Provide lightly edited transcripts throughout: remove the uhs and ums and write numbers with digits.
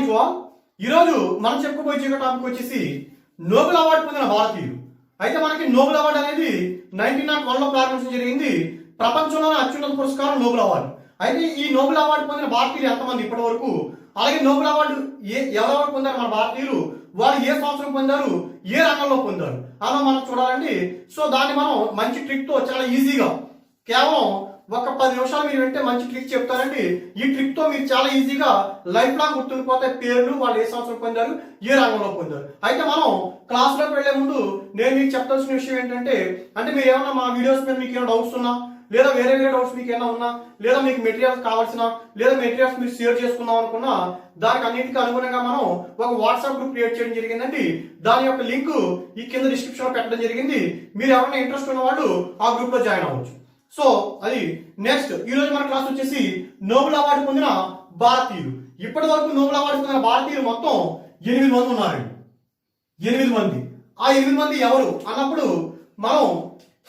Morning to all. ఈరోజు మనం చెప్పుకోబోయే టాపిక్ వచ్చేసి నోబెల్ అవార్డు పొందిన భారతీయులు. అయితే మనకి నోబెల్ అవార్డు అనేది 1901 లో ప్రారంభించడం జరిగింది. ప్రపంచంలోనే అత్యున్నత పురస్కారం నోబెల్ అవార్డు. అయితే ఈ నోబెల్ అవార్డు పొందిన భారతీయులు ఎంతమంది ఇప్పటి వరకు, అలాగే నోబెల్ అవార్డు ఎవరెవరు పొందారు మన భారతీయులు, వాళ్ళు ఏ సంవత్సరం పొందారు, ఏ రంగంలో పొందారు అలా మనం చూడాలండి. సో దాన్ని మనం మంచి ట్రిక్ తో చాలా ఈజీగా, కేవలం ఒక 10 నిమిషాలు మీరు వింటే మంచి ట్రిక్ చెప్తారండి. ఈ ట్రిక్ తో మీరు చాలా ఈజీగా లైఫ్ లాంగ్ గుర్తుండిపోతే పేర్లు, వాళ్ళు ఏ సంవత్సరం పొందారు, ఏ రంగంలో పొందారు. అయితే మనం క్లాస్ లోకి వెళ్లే ముందు నేను మీకు చెప్పాల్సిన విషయం ఏంటంటే, అంటే మీరు ఏమన్నా మా వీడియోస్ మీద మీకు ఏమైనా డౌట్స్ ఉన్నా, లేదా వేరే డౌట్స్ మీకు ఏమైనా ఉన్నా, లేదా మీకు మెటీరియల్స్ కావాల్సిన, లేదా మెటీరియల్స్ మీరు షేర్ చేసుకుందాం అనుకున్నా, దానికి అన్నింటికి అనుగుణంగా మనం ఒక వాట్సాప్ గ్రూప్ క్రియేట్ చేయడం జరిగిందండి. దాని యొక్క లింక్ ఈ కింద డిస్క్రిప్షన్ లో పెట్టడం జరిగింది. మీరు ఎవరైనా ఇంట్రెస్ట్ ఉన్న వాళ్ళు ఆ గ్రూప్ లో జాయిన్ అవ్వచ్చు. సో అది నెక్స్ట్. ఈ రోజు మన క్లాస్ వచ్చేసి నోబెల్ అవార్డు పొందిన భారతీయులు. ఇప్పటి వరకు నోబెల్ అవార్డు పొందిన భారతీయులు మొత్తం 8 మంది ఉన్నారండి. 8 మంది. ఆ 8 మంది ఎవరు అన్నప్పుడు మనం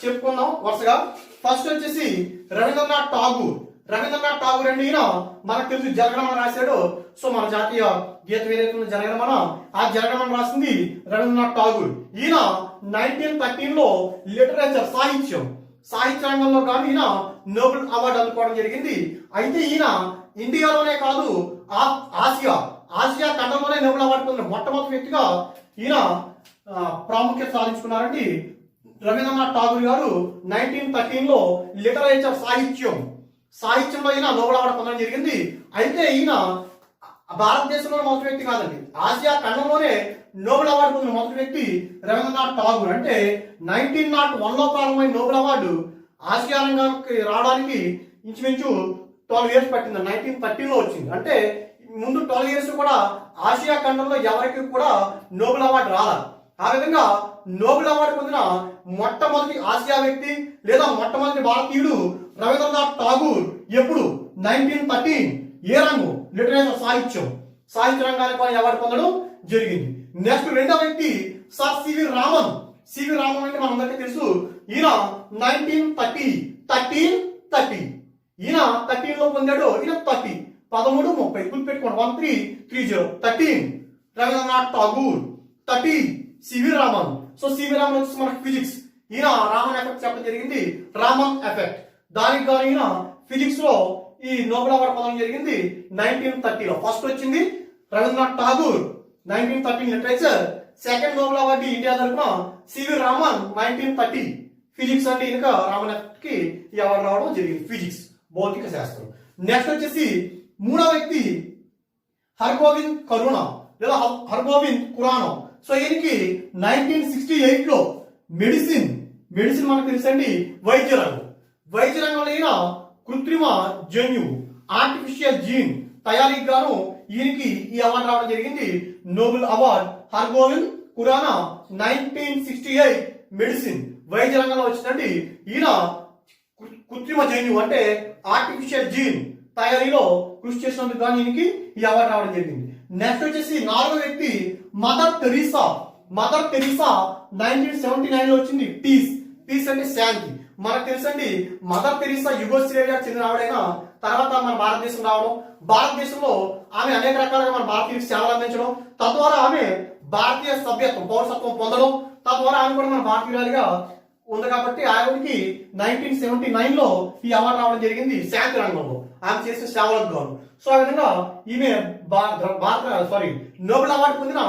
చెప్పుకుందాం వరుసగా. ఫస్ట్ వచ్చేసి రవీంద్రనాథ్ ఠాగూర్. రవీంద్రనాథ్ ఠాగూర్ అండి, ఈయన మనకు తెలుసు జనగణమన రాశాడు. సో మన జాతీయ గీతం ఏదైతే జనగణమన, ఆ జనగణమన రాసింది రవీంద్రనాథ్ ఠాగూర్. ఈయన 1913 లో లిటరేచర్, సాహిత్య రంగంలో కానీ ఈయన నోబెల్ అవార్డు అందుకోవడం జరిగింది. అయితే ఈయన ఇండియాలోనే కాదు, ఆసియా ఖండంలోనే నోబెల్ అవార్డు పొందిన మొట్టమొదటి వ్యక్తిగా ఈయన ప్రాముఖ్యత సాధించుకున్నారండి. రవీంద్రనాథ్ ఠాగూర్ గారు 1913 లో లిటరేచర్, సాహిత్యంలో ఈయన నోబెల్ అవార్డు పొందడం జరిగింది. అయితే ఈయన భారతదేశంలో మొదటి వ్యక్తి కాదండి, ఆసియా ఖండంలోనే నోబెల్ అవార్డు పొందిన మొదటి వ్యక్తి రవీంద్రనాథ్ ఠాగూర్. అంటే 1901 లో ప్రారంభమైన నోబెల్ అవార్డు ఆసియా రంగానికి రావడానికి ఇంచుమించు 12 ఇయర్స్ పట్టింది. 1913 లో వచ్చింది. అంటే ముందు 12 ఇయర్స్ కూడా ఆసియా ఖండంలో ఎవరికి కూడా నోబెల్ అవార్డు రాలేదు. ఆ విధంగా నోబెల్ అవార్డు పొందిన మొట్టమొదటి ఆసియా వ్యక్తి లేదా మొట్టమొదటి భారతీయుడు రవీంద్రనాథ్ ఠాగూర్. ఎప్పుడు? 1913. ఏ రంగం? లిటరేచర్, సాహిత్య రంగానికి అవార్డు పొందడం జరిగింది. నెక్స్ట్ రెండవ వ్యక్తి సర్ సివి రామన్. అంటే మనందరికీ తెలుసు. ఈయన 1930. ఈయన 13 లో పొందాడు. ఈయన 13, 30 గుర్తుపెట్టుకోండి. 1330 13 Rabindranath Tagore, 30 CV Raman. So CV Raman వచ్చి మనకి ఫిజిక్స్. ఈయన రామన్ ఎఫెక్ట్ చెప్పడం జరిగింది, రామన్ ఎఫెక్ట్. దానికి గాను ఈయన ఫిజిక్స్ లో ఈ నోబెల్ అవార్డు పొందడం జరిగింది 1930 లో. ఫస్ట్ వచ్చింది Rabindranath Tagore 1913 literature. Second Nobel award India తరఫున సివి రామన్ 1930 ఫిజిక్స్. అంటే ఇంకా రామన్ కి ఈ అవార్డు రావడం జరిగింది, ఫిజిక్స్, భౌతిక శాస్త్రం. నెక్స్ట్ వచ్చేసి మూడవ వ్యక్తి హర్గోవింద్ కరుణ లేదా హర్గోవింద్ ఖురానా. సో ఈయనకి 1968 లో మెడిసిన్ మనకు తెలుసండి, వైద్య రంగంలో ఈయన కృత్రిమ జన్యువు, ఆర్టిఫిషియల్ జీన్ తయారీకి గాను ఈయనకి ఈ అవార్డు రావడం జరిగింది, Nobel award. Hargobind Khorana 1968 medicine, వైద్య రంగంలో వచ్చిందండి. ఈయన కృత్రిమ జన్యువు అంటే ఆర్టిఫిషియల్ జీన్ తయారీలో కృషి చేసినందుకు గాను ఈయనకి ఈ అవార్డు రావడం జరిగింది. నెక్స్ట్ వచ్చేసి నాలుగో వ్యక్తి మదర్ తెరీసా. 1979 లో వచ్చింది. పీస్ అంటే శాంతి. మనకు తెలుసండి, మదర్ తెరీసా యుగోస్లేవియాకి చెందిన ఆవిడైనా తర్వాత మన భారతదేశం రావడం, భారతదేశంలో ఆమె అనేక రకాలుగా మన భారతీయులకు సేవలు అందించడం, తద్వారా ఆమె భారతీయ సభ్యత్వం, పౌరసత్వం పొందడం, తద్వారా ఆమె కూడా మన భారతీయురాలిగా ఉంది. కాబట్టి ఆవిడకి 1979 లో ఈ అవార్డు రావడం జరిగింది శాంతి రంగంలో ఆమె చేసిన సేవలకు గాను. సో ఆ విధంగా ఈమె నోబెల్ అవార్డు పొందిన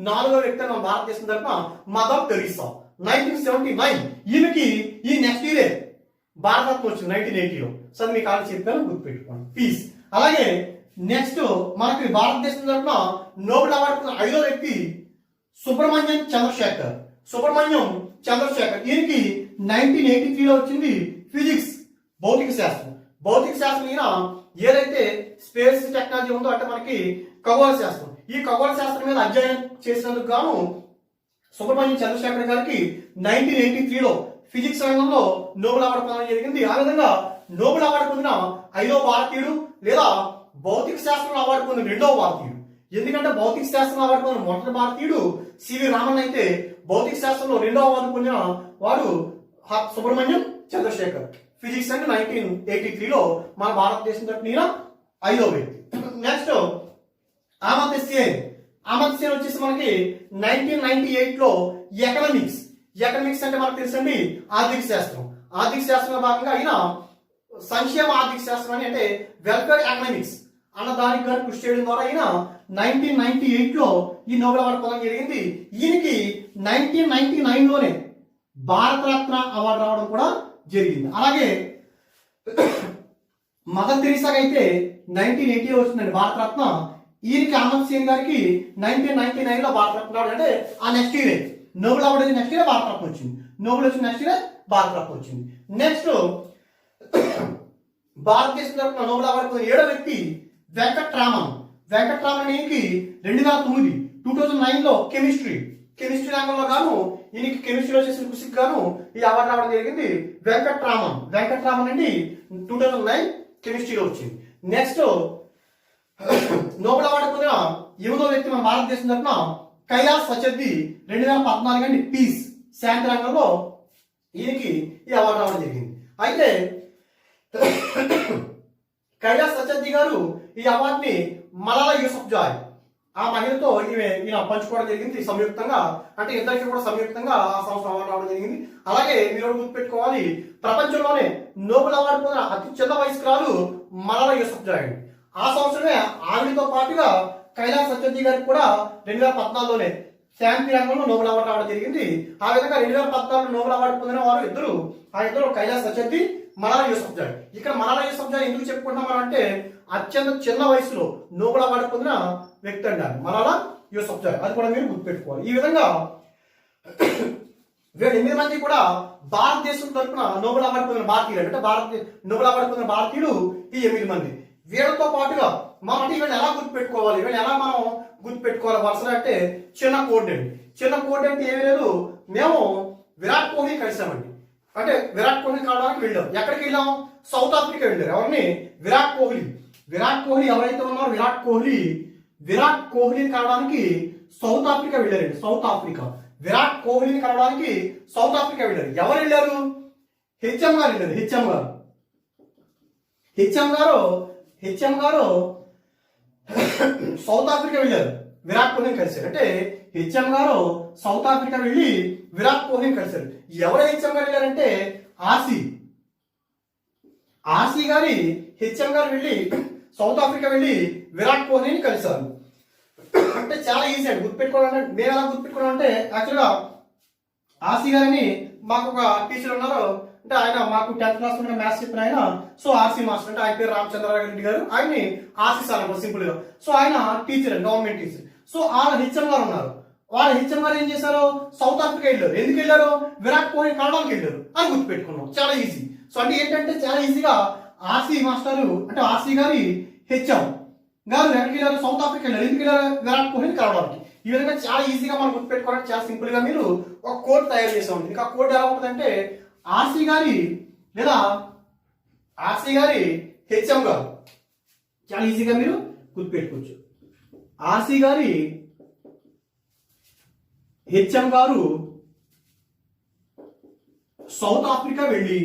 నాలుగో వ్యక్తి మన భారతదేశం తరఫున మదర్ తెరీసా 1979. ఈమెకి ఈ నెక్స్ట్ ఇయరే భారతరత్న వచ్చింది 1980 లో. సో మీకు ఆలోచన చెప్పాను, గుర్తుపెట్టుకోండి, పీస్. అలాగే నెక్స్ట్ మనకి భారతదేశం తరఫున నోబెల్ అవార్డు పొందిన ఐదో వ్యక్తి సుబ్రహ్మణ్యం చంద్రశేఖర్. ఈయనకి 1983 లో వచ్చింది ఫిజిక్స్, భౌతిక శాస్త్రం. ఈయన ఏదైతే స్పేస్ టెక్నాలజీ ఉందో అంటే మనకి ఖగోళ శాస్త్రం, ఈ ఖగోళ శాస్త్రం మీద అధ్యయనం చేసినందుకు గాను సుబ్రహ్మణ్యం చంద్రశేఖర్ గారికి 1983 లో ఫిజిక్స్ రంగంలో నోబెల్ అవార్డు పొందడం జరిగింది. ఆ విధంగా నోబెల్ అవార్డు పొందిన ఐదో భారతీయుడు లేదా భౌతిక శాస్త్రంలో అవార్డు పొందిన రెండవ భారతీయుడు. ఎందుకంటే భౌతిక శాస్త్రంలో అవార్డు పొందిన మొదటి భారతీయుడు సివి రామన్ అయితే భౌతిక శాస్త్రంలో రెండవ అవార్డు పొందిన వాడు సుబ్రహ్మణ్యం చంద్రశేఖర్. ఫిజిక్స్ అంటే 1983 లో మన భారతదేశం తరఫున ఐదో వ్యక్తి. నెక్స్ట్ అమర్త్య సేన్. అమర్త్య సేన్ వచ్చేసి మనకి 1998 లో ఎకనామిక్స్ అంటే మనకు తెలుసండి ఆర్థిక శాస్త్రం. ఆర్థిక శాస్త్రంలో భాగంగా ఆయన సంక్షేమ ఆర్థిక శాస్త్రం అని అంటే వెల్ఫేర్ ఎకనామిక్స్ అన్న దానికి గారు కృషి చేయడం ద్వారా ఈయన 1998 లో ఈ నోబెల్ అవార్డు పొందడం జరిగింది. ఈయనకి 1999 లోనే భారతరత్న అవార్డు రావడం కూడా జరిగింది. అలాగే మదర్ తెరీసాకి అయితే 1980 లో వచ్చిందండి భారతరత్న. ఈయనకి అమర్త్య సేన్ గారికి 1999 లో భారతరత్న అవార్డు, అంటే ఆ నెక్స్ట్ ఇయర్ నోబెల్ అవార్డు వచ్చి నెక్స్ట్ ఇయర్ భారతరత్న వచ్చింది. నోబెల్ వచ్చి నెక్స్ట్ ఇయర్ భారతరత్న వచ్చింది. నెక్స్ట్ భారతదేశం తరపున నోబెల్ అవార్డు పొందిన 7వ వ్యక్తి వెంకట్రామన్. ఈయనకి 2009 లో కెమిస్ట్రీ రంగంలో గాను ఈయనకి కెమిస్ట్రీలో చేసిన కృషికి గాను ఈ అవార్డు రావడం జరిగింది. వెంకట్రామన్ అండి 2009 కెమిస్ట్రీలో వచ్చింది. నెక్స్ట్ నోబెల్ అవార్డు పొందిన 8వ వ్యక్తి మన భారతదేశం తరపున కైలాస్ సత్యార్థి 2014 అండి పీస్ శాంతి రంగంలో ఈయనకి ఈ అవార్డు రావడం జరిగింది. అయితే కైలాస్ సత్యార్థి గారు ఈ అవార్డుని మలాలా యూసఫ్జాయ్ ఆ మహిళతో ఈయన పంచుకోవడం జరిగింది సంయుక్తంగా. అంటే ఇద్దరికి కూడా సంయుక్తంగా ఆ సంవత్సరం అవార్డు రావడం జరిగింది. అలాగే మీరు గుర్తుపెట్టుకోవాలి, ప్రపంచంలోనే నోబెల్ అవార్డు పొందిన అతి చిన్న వయస్కురాలు మలాలా యూసఫ్జాయ్. ఆ సంవత్సరమే ఆవిడతో పాటుగా కైలాస్ సత్యార్థి గారికి కూడా 2014లోనే శాంతి రంగంలో నోబెల్ అవార్డు రావడం జరిగింది. ఆ విధంగా 2014 నోబెల్ అవార్డు పొందిన వారు ఇద్దరు కైలాస్ సత్యార్థి, మలాలా యూసఫ్జాయ్. ఇక్కడ మలాలా యూసఫ్జాయ్ ఎందుకు చెప్పుకుంటున్నాం అంటే అత్యంత చిన్న వయసులో నోబెల్ అవార్డు పొందిన వ్యక్తి అంటారు మలాలా యూసఫ్జాయ్. అది కూడా మీరు గుర్తుపెట్టుకోవాలి. ఈ విధంగా వీళ్ళు 8 మంది కూడా భారతదేశం తరఫున నోబెల్ అవార్డు పొందిన భారతీయులు, అంటే నోబెల్ అవార్డు పొందిన భారతీయులు ఈ 8 మంది. వీళ్ళతో పాటుగా మనం అంటే వీళ్ళని ఎలా గుర్తుపెట్టుకోవాలి, వీళ్ళని ఎలా మనం గుర్తుపెట్టుకోవాలి వరుసగా అంటే చిన్న కోడ్ అంటే ఏమీ లేదు, మేము విరాట్ కోహ్లీ కలిసామండి. అంటే విరాట్ కోహ్లీ కలవడానికి వెళ్ళాం. ఎక్కడికి వెళ్ళాం? సౌత్ ఆఫ్రికా వెళ్ళారు. ఎవరిని? విరాట్ కోహ్లీ ఎవరైతే ఉన్నారో విరాట్ కోహ్లీని కలవడానికి సౌత్ ఆఫ్రికా వెళ్ళారండి. విరాట్ కోహ్లీని కలవడానికి సౌత్ ఆఫ్రికా వెళ్ళారు. ఎవరు వెళ్ళారు? హెచ్ఎం గారు వెళ్ళారు. హెచ్ఎం గారు సౌత్ ఆఫ్రికా వెళ్ళారు, విరాట్ కోహ్లీని కలిశారు. అంటే హెచ్ఎం గారు సౌత్ ఆఫ్రికా వెళ్ళి విరాట్ కోహ్లీని కలిశారు. ఎవరు హెచ్ఎం గారు వెళ్ళారంటే ఆర్సీ గారి హెచ్ఎం గారు వెళ్ళి సౌత్ ఆఫ్రికా వెళ్ళి విరాట్ కోహ్లీని కలిశారు. అంటే చాలా ఈజీ అండి గుర్తుపెట్టుకోవాలంటే. మేము ఎలా గుర్తుపెట్టుకున్నాం అంటే యాక్చువల్గా ఆర్సీ గారిని మాకు ఒక టీచర్ ఉన్నారు, అంటే ఆయన మాకు 10th క్లాస్ లో మ్యాథ్స్ చెప్పిన ఆయన. సో ఆర్సీ మాస్టర్, అంటే ఆయన పేరు రామచంద్రారెడ్డి గారు, ఆయన్ని ఆర్సీ సార్ అంటారు సింపుల్ గా. సో ఆయన టీచర్, గవర్నమెంట్ టీచర్. సో వాళ్ళ హెచ్ఎం గారు ఉన్నారు. వాళ్ళ హెచ్ఎం గారు ఏం చేశారు? సౌత్ ఆఫ్రికా వెళ్ళారు. ఎందుకు వెళ్ళారు? విరాట్ కోహ్లీ కలవడానికి వెళ్ళారు అని గుర్తుపెట్టుకున్నాం. చాలా ఈజీ. సో అంటే ఏంటంటే చాలా ఈజీగా ఆర్సీ మాస్టర్, అంటే ఆర్సీ గారి హెచ్ఎం గారు ఎక్కడికి వెళ్ళారు? సౌత్ ఆఫ్రికా వెళ్ళారు. ఎందుకు వెళ్ళారు? విరాట్ కోహ్లీని కలవడానికి. ఈ విధంగా చాలా ఈజీగా మనం గుర్తుపెట్టుకోవడానికి చాలా సింపుల్ గా మీరు ఒక కోడ్ తయారు చేసా ఉంటుంది. ఇంకా కోడ్ ఎలా ఉంటుందంటే ఆర్సీ గారి హెచ్ఎం గారు, చాలా ఈజీగా మీరు గుర్తుపెట్టుకోవచ్చు. ఆర్సీ గారి హెచ్ఎం గారు సౌత్ ఆఫ్రికా వెళ్ళి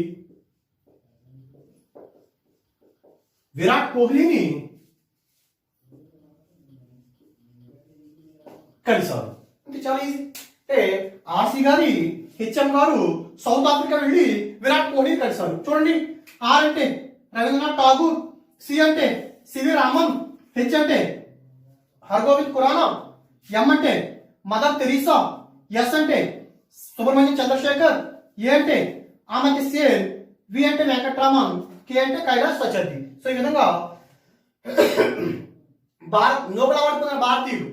విరాట్ కోహ్లీని కలిశారు. అంటే చాలా ఈజీ. అంటే ఆర్సీ గారి హెచ్ఎం గారు సౌత్ ఆఫ్రికా వెళ్ళి విరాట్ కోహ్లీని కలిశారు. చూడండి, ఆర్ అంటే రవీంద్రనాథ్ ఠాగూర్, సి అంటే సివి రామన్, హెచ్ అంటే హర్గోవింద్ ఖురానా, ఎం అంటే మదర్ తెరీసా, ఎస్ అంటే సుబ్రహ్మణ్యం చంద్రశేఖర్, ఏ అంటే అమర్త్య సేన్, వి అంటే వెంకట్రామన్, కే అంటే కైలాస్ సత్యార్థి. సో ఈ విధంగా నోబెల్ అవార్డు పొందిన భారతీయులు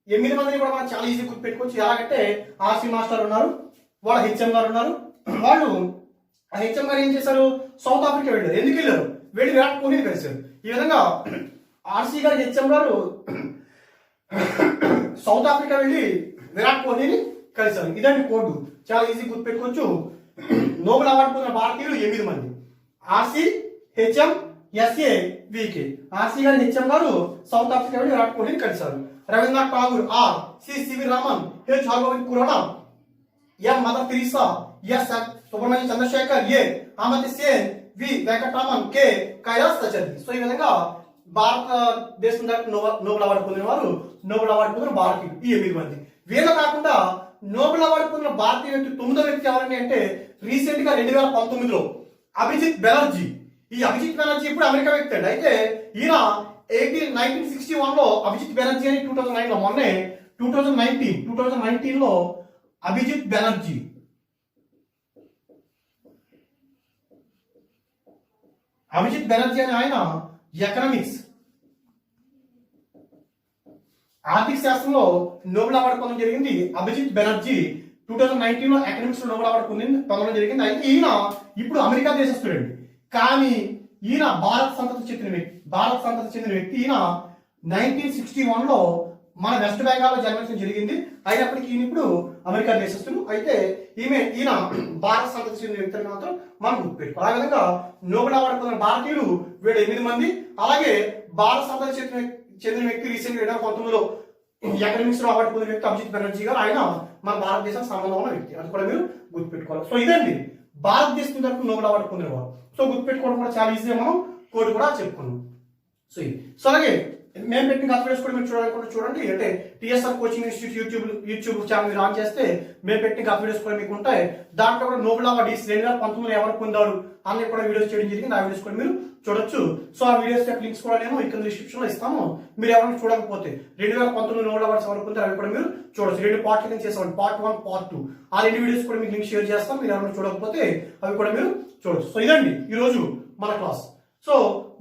8 మందిని కూడా మనం చాలా ఈజీ గుర్తుపెట్టుకోవచ్చు. ఎలాగంటే ఆర్సీ మాస్టర్ ఉన్నారు, వాళ్ళ హెచ్ఎం గారు ఉన్నారు. వాళ్ళు ఆ హెచ్ఎం గారు ఏం చేశారు? సౌత్ ఆఫ్రికా వెళ్ళారు. ఎందుకు వెళ్ళారు? వెళ్ళి విరాట్ కోహ్లీని కలిశారు. ఈ విధంగా ఆర్సీ గారు హెచ్ఎం గారు సౌత్ ఆఫ్రికా వెళ్ళి విరాట్ కోహ్లీని కలిశారు. ఇదండి కోడ్, చాలా ఈజీ గుర్తుపెట్టుకోవచ్చు. నోబెల్ అవార్డు పొందిన భారతీయులు 8 మంది. RC, HM, SA, VK. RC గారి హెచ్ఎం గారు సౌత్ ఆఫ్రికా వెళ్ళి విరాట్ కోహ్లీని కలిశారు. Rabindranath Tagore, R, C CV Raman, H Hargobind Khorana, M Mother Teresa, S Subrahmanyan Chandrasekhar, A Amartya Sen, V Venkataraman, K Kailash Satyarthi. So ఈ విధంగా భారతదేశం తరపు నోబెల్ అవార్డు పొందిన వారు, నోబెల్ అవార్డు పొందిన భారతీయులు ఈ 8 మంది. వీళ్ళ కాకుండా నోబెల్ అవార్డు పొందిన భారతీయ వ్యక్తి 9వ వ్యక్తి ఎవరండి అంటే రీసెంట్ గా 2019లో అభిజిత్ బెనర్జీ. ఈ అభిజిత్ బెనర్జీ ఇప్పుడు అమెరికా వ్యక్తి అండి. అయితే ఈయన 1961లో అభిజిత్ బెనర్జీ అని 2009లో మొన్నే 2019లో అభిజిత్ బెనర్జీ అని ఆయన ఎకనామిక్స్ ఆర్థిక శాస్త్రంలో నోబెల్ అవార్డు పొందడం జరిగింది. అభిజిత్ బెనర్జీ 2019లో ఎకనామిక్స్ లో నోబెల్ అవార్డు పొందడం జరిగింది. అయితే ఈయన ఇప్పుడు అమెరికా దేశస్తుడండి. కానీ ఈయన భారత సంతతి చెందిన వ్యక్తి. ఈయన 1961లో మన వెస్ట్ బెంగాల్లో జన్మించడం జరిగింది. అయినప్పటికీ ఈయన ఇప్పుడు అమెరికా దేశస్తుడు. అయితే ఈయన భారత సంతతి చెందిన వ్యక్తిని మాత్రం మనం గుర్తుపెట్టుకోవాలి. ఆ విధంగా నోబెల్ అవార్డు పొందిన భారతీయులు వీడు 8 మంది. అలాగే భారత సంతతి చెందిన వ్యక్తి రీసెంట్ 2019లో ఎకనామిక్స్ లో అవార్డు పొందిన వ్యక్తి అభిజిత్ బెనర్జీ గారు. ఆయన మన భారతదేశం సంబంధం ఉన్న వ్యక్తి. అది కూడా మీరు గుర్తుపెట్టుకోవాలి. సో ఇదండి భారతదేశం తరపు నోబెల్ అవార్డు పొందిన వారు. సో గుర్తుపెట్టుకోవడం కూడా చాలా ఈజీగా మనం కోడ్ కూడా చెప్పుకున్నాం. సో అలాగే మేము పెట్టిన గత వీడియోస్ కూడా మీరు చూడాలనుకుంటే చూడండి. అంటే TSR coaching institute YouTube channel మీరు ఆన్ చేస్తే మేము పెట్టిన గత వీడియోస్ కూడా మీకు ఉంటాయి. దాంట్లో కూడా నోబెల్ అవార్డు 2019లో ఎవరు పొందారు అన్ని కూడా వీడియోస్ చేయడం జరిగింది. ఆ వీడియోస్ కూడా మీరు చూడొచ్చు. సో ఆ వీడియోస్ యొక్క లింక్స్ కూడా నేను ఇక్కడ డిస్క్రిప్షన్ లో ఇస్తాము. మీరు ఎవరైనా చూడకపోతే 2019 నోబెల్ అవార్డ్స్ ఎవరు పొందారు అవి కూడా మీరు చూడొచ్చు. 2 పార్ట్లు కింద చేసామండి, పార్ట్ 1, పార్ట్ 2. ఆ 2 వీడియోస్ కూడా మీకు లింక్ షేర్ చేస్తాం. మీరు ఎవరైనా చూడకపోతే అవి కూడా మీరు చూడొచ్చు. సో ఇదండి ఈరోజు మన క్లాస్. సో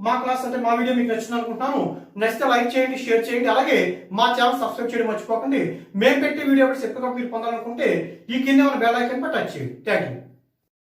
మా క్లాస్ అంటే మా వీడియో మీకు నచ్చింది అనుకుంటున్నాను. నచ్చితే లైక్ చేయండి, షేర్ చేయండి. అలాగే మా ఛానల్ సబ్స్క్రైబ్ చేయడం మర్చిపోకండి. మేము పెట్టే వీడియో ఎప్పటికప్పుడు మీరు పొందాలనుకుంటే ఈ కింద ఉన్న బెల్ ఐకాన్ పై టచ్ చేయండి. Thank you.